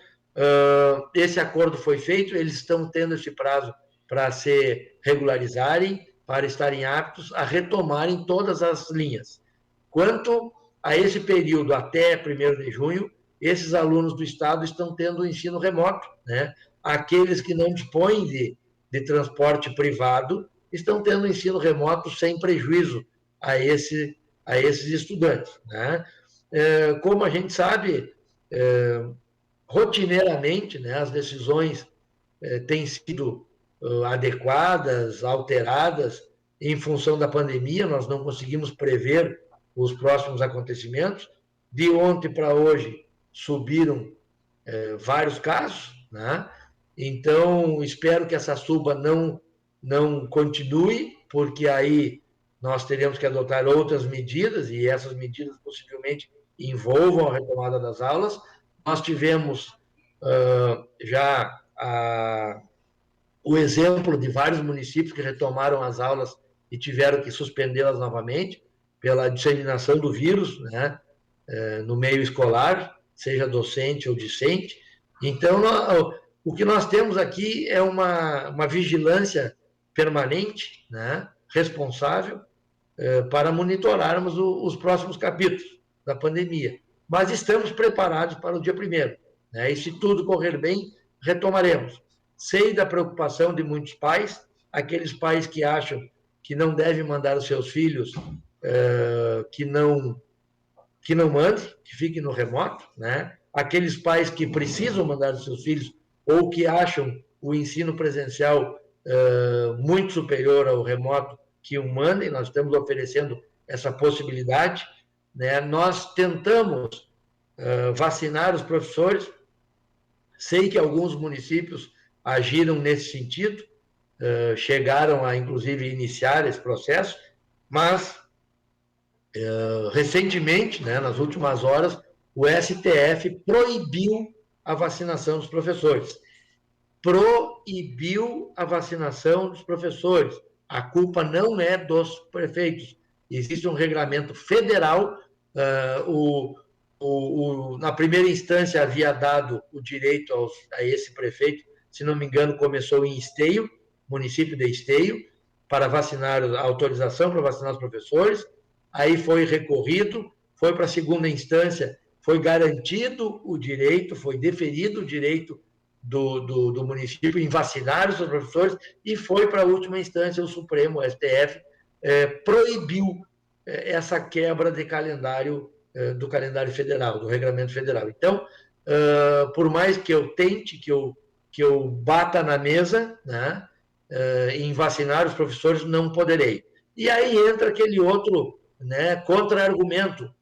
esse acordo foi feito, eles estão tendo esse prazo para se regularizarem, para estarem aptos a retomarem todas as linhas. Quanto a esse período até 1º de junho, esses alunos do Estado estão tendo ensino remoto, né? Aqueles que não dispõem de transporte privado estão tendo ensino remoto sem prejuízo a esses estudantes, né? Como a gente sabe, rotineiramente, né, as decisões têm sido adequadas, alteradas em função da pandemia, nós não conseguimos prever os próximos acontecimentos. De ontem para hoje subiram vários casos, né? Então, espero que essa suba não continue, porque aí nós teremos que adotar outras medidas, e essas medidas possivelmente envolvam a retomada das aulas. Nós tivemos já o exemplo de vários municípios que retomaram as aulas e tiveram que suspendê-las novamente pela disseminação do vírus, né, no meio escolar, seja docente ou discente. Então, o que nós temos aqui é uma vigilância permanente, né, responsável, para monitorarmos os próximos capítulos da pandemia. Mas estamos preparados para o dia 1º, né, e se tudo correr bem, retomaremos. Sei da preocupação de muitos pais, aqueles pais que acham que não devem mandar os seus filhos, que não mandem, que fiquem no remoto, né? Aqueles pais que precisam mandar os seus filhos ou que acham o ensino presencial muito superior ao remoto, que o mandem. Nós estamos oferecendo essa possibilidade, né? Nós tentamos vacinar os professores. Sei que alguns municípios agiram nesse sentido, chegaram a, inclusive, iniciar esse processo, mas, recentemente, né, nas últimas horas, o STF proibiu a vacinação dos professores. Proibiu a vacinação dos professores. A culpa não é dos prefeitos. Existe um regulamento federal. Na primeira instância havia dado o direito a esse prefeito, se não me engano, começou em Esteio, município de Esteio, para vacinar, a autorização para vacinar os professores. Aí foi recorrido, foi para a segunda instância, foi garantido o direito, foi deferido o direito do município em vacinar os seus professores, e foi para a última instância, o Supremo, o STF, proibiu essa quebra de calendário, do calendário federal, do regulamento federal. Então, por mais que eu tente, que eu bata na mesa, né, em vacinar os professores, não poderei. E aí entra aquele outro, né, contra-argumento.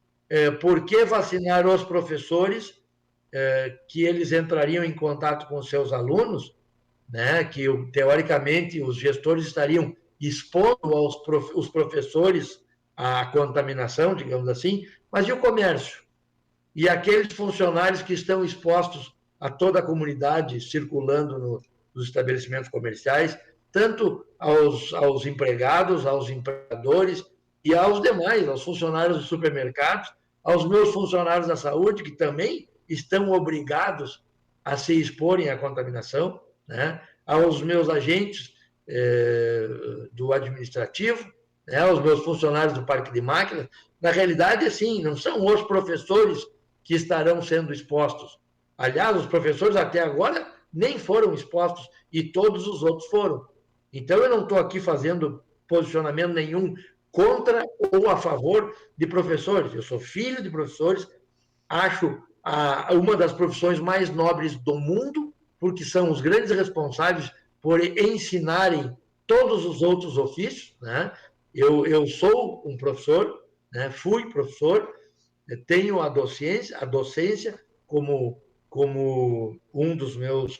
Por que vacinar os professores, que eles entrariam em contato com seus alunos, né, que teoricamente os gestores estariam expondo os professores à contaminação, digamos assim, mas e o comércio? E aqueles funcionários que estão expostos a toda a comunidade circulando nos estabelecimentos comerciais, tanto aos empregados, aos empregadores e aos demais, aos funcionários dos supermercados, aos meus funcionários da saúde, que também estão obrigados a se exporem à contaminação, né? Aos meus agentes do administrativo, né? Aos meus funcionários do parque de máquinas. Na realidade, assim, não são os professores que estarão sendo expostos. Aliás, os professores até agora nem foram expostos e todos os outros foram. Então, eu não estou aqui fazendo posicionamento nenhum contra ou a favor de professores. Eu sou filho de professores, acho uma das profissões mais nobres do mundo, porque são os grandes responsáveis por ensinarem todos os outros ofícios, né? Eu sou um professor, né? Fui professor, tenho a docência como um dos meus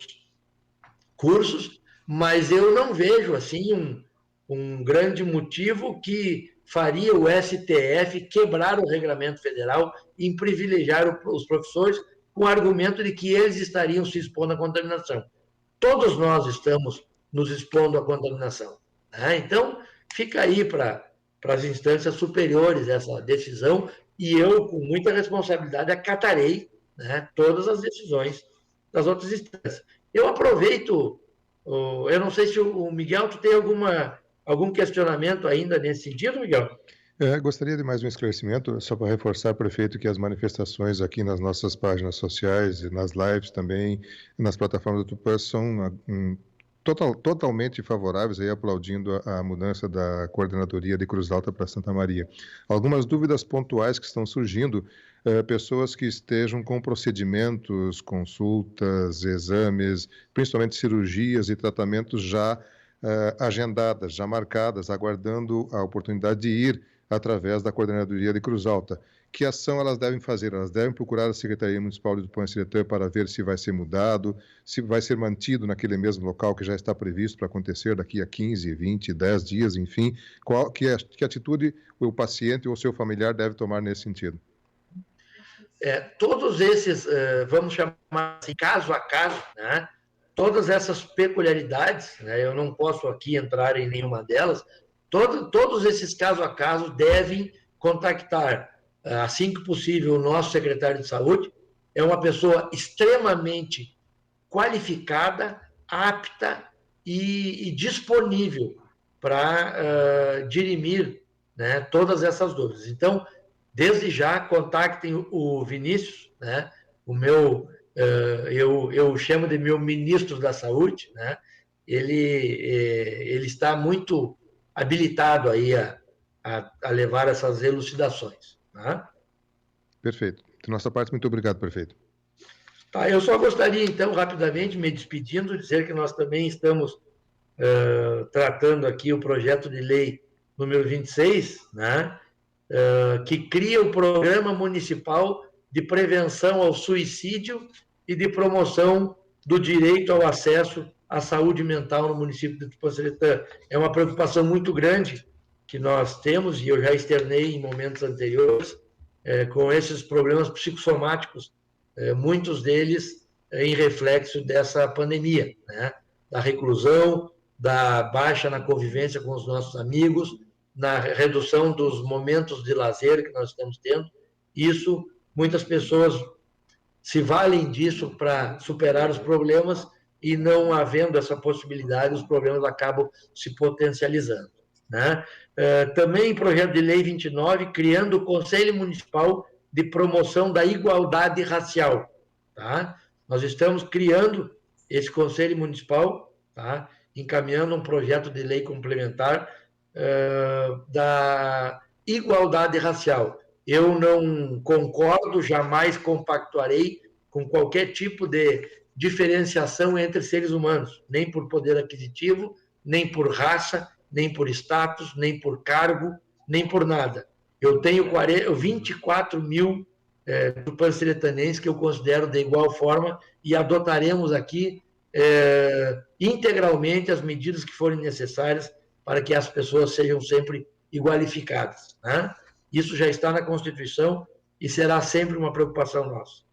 cursos, mas eu não vejo assim um grande motivo que faria o STF quebrar o regulamento federal em privilegiar os professores com o argumento de que eles estariam se expondo à contaminação. Todos nós estamos nos expondo à contaminação, né? Então, fica aí para as instâncias superiores essa decisão, e eu, com muita responsabilidade, acatarei, né, todas as decisões das outras instâncias. Eu aproveito, eu não sei se o Miguel, tu tem algum questionamento ainda nesse sentido, Miguel? Gostaria de mais um esclarecimento, só para reforçar, prefeito, que as manifestações aqui nas nossas páginas sociais, nas lives também, nas plataformas do Tupã, são totalmente favoráveis, aí, aplaudindo a mudança da coordenadoria de Cruz Alta para Santa Maria. Algumas dúvidas pontuais que estão surgindo, pessoas que estejam com procedimentos, consultas, exames, principalmente cirurgias e tratamentos já agendadas, já marcadas, aguardando a oportunidade de ir através da coordenadoria de Cruz Alta. Que ação elas devem fazer? Elas devem procurar a Secretaria Municipal de Tupã Seretã para ver se vai ser mudado, se vai ser mantido naquele mesmo local que já está previsto para acontecer daqui a 15, 20, 10 dias, enfim. Que atitude o paciente ou o seu familiar deve tomar nesse sentido? Todos esses, vamos chamar assim, caso a caso, né? todas essas peculiaridades, né, eu não posso aqui entrar em nenhuma delas, todos esses caso a caso devem contactar, assim que possível, o nosso secretário de saúde. É uma pessoa extremamente qualificada, apta e disponível para dirimir, né, todas essas dúvidas. Então, desde já, contactem o Vinícius, né, o meu, eu chamo de meu ministro da saúde, né, ele está muito habilitado aí a levar essas elucidações. Né? Perfeito. De nossa parte, muito obrigado, prefeito. Tá, eu só gostaria, então, rapidamente, me despedindo, dizer que nós também estamos tratando aqui o projeto de lei número 26, né, que cria o Programa Municipal de Prevenção ao Suicídio e de Promoção do Direito ao Acesso à Saúde Mental no município de Tupã-Seretã. É uma preocupação muito grande que nós temos, e eu já externei em momentos anteriores, com esses problemas psicossomáticos, muitos deles em reflexo dessa pandemia, né? Da reclusão, da baixa na convivência com os nossos amigos, na redução dos momentos de lazer que nós estamos tendo. Isso, muitas pessoas se valem disso para superar os problemas e, não havendo essa possibilidade, os problemas acabam se potencializando. Né? Também projeto de lei 29, criando o Conselho Municipal de Promoção da Igualdade Racial. Tá? Nós estamos criando esse Conselho Municipal, tá? Encaminhando um projeto de lei complementar da igualdade racial. Eu não concordo, jamais compactuarei com qualquer tipo de diferenciação entre seres humanos, nem por poder aquisitivo, nem por raça, nem por status, nem por cargo, nem por nada. Eu tenho 24 mil tupã-seretanenses que eu considero de igual forma e adotaremos aqui integralmente as medidas que forem necessárias para que as pessoas sejam sempre igualificadas. Né? Isso já está na Constituição e será sempre uma preocupação nossa.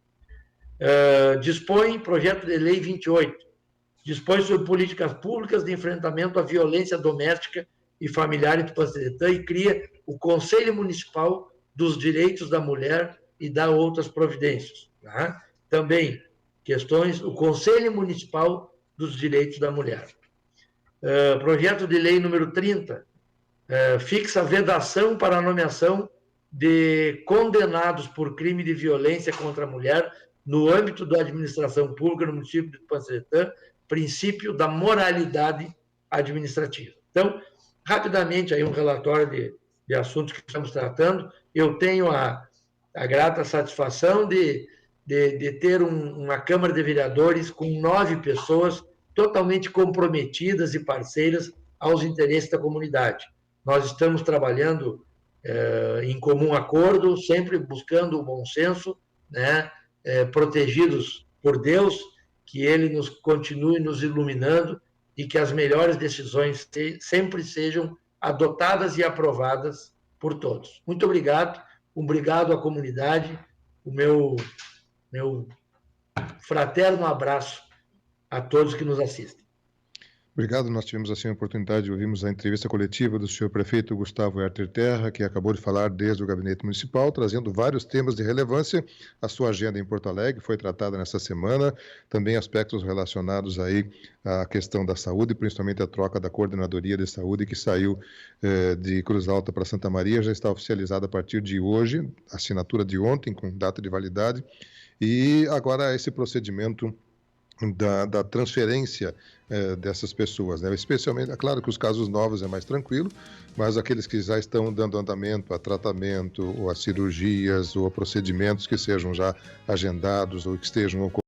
Dispõe projeto de lei 28, dispõe sobre políticas públicas de enfrentamento à violência doméstica e familiar em Tupã-Seretã e cria o Conselho Municipal dos Direitos da Mulher e dá outras providências. Né? Também questões, o Conselho Municipal dos Direitos da Mulher. Projeto de lei número 30, fixa vedação para a nomeação de condenados por crime de violência contra a mulher no âmbito da administração pública no município de Tupã-Seretã, princípio da moralidade administrativa. Então, rapidamente, aí um relatório de assuntos que estamos tratando. Eu tenho a grata satisfação de ter uma Câmara de Vereadores com 9 pessoas totalmente comprometidas e parceiras aos interesses da comunidade. Nós estamos trabalhando em comum acordo, sempre buscando o bom senso, né? Protegidos por Deus, que Ele nos continue nos iluminando e que as melhores decisões sempre sejam adotadas e aprovadas por todos. Muito obrigado, obrigado à comunidade, o meu fraterno abraço a todos que nos assistem. Obrigado. Nós tivemos assim a oportunidade de ouvirmos a entrevista coletiva do senhor prefeito Gustavo Herter Terra, que acabou de falar desde o gabinete municipal, trazendo vários temas de relevância. A sua agenda em Porto Alegre foi tratada nessa semana, também aspectos relacionados aí à questão da saúde, principalmente a troca da coordenadoria de saúde que saiu de Cruz Alta para Santa Maria, já está oficializada a partir de hoje, assinatura de ontem com data de validade, e agora esse procedimento da transferência dessas pessoas, né? Especialmente, é claro que os casos novos é mais tranquilo, mas aqueles que já estão dando andamento a tratamento, ou a cirurgias, ou a procedimentos que sejam já agendados, ou que estejam ocorrendo,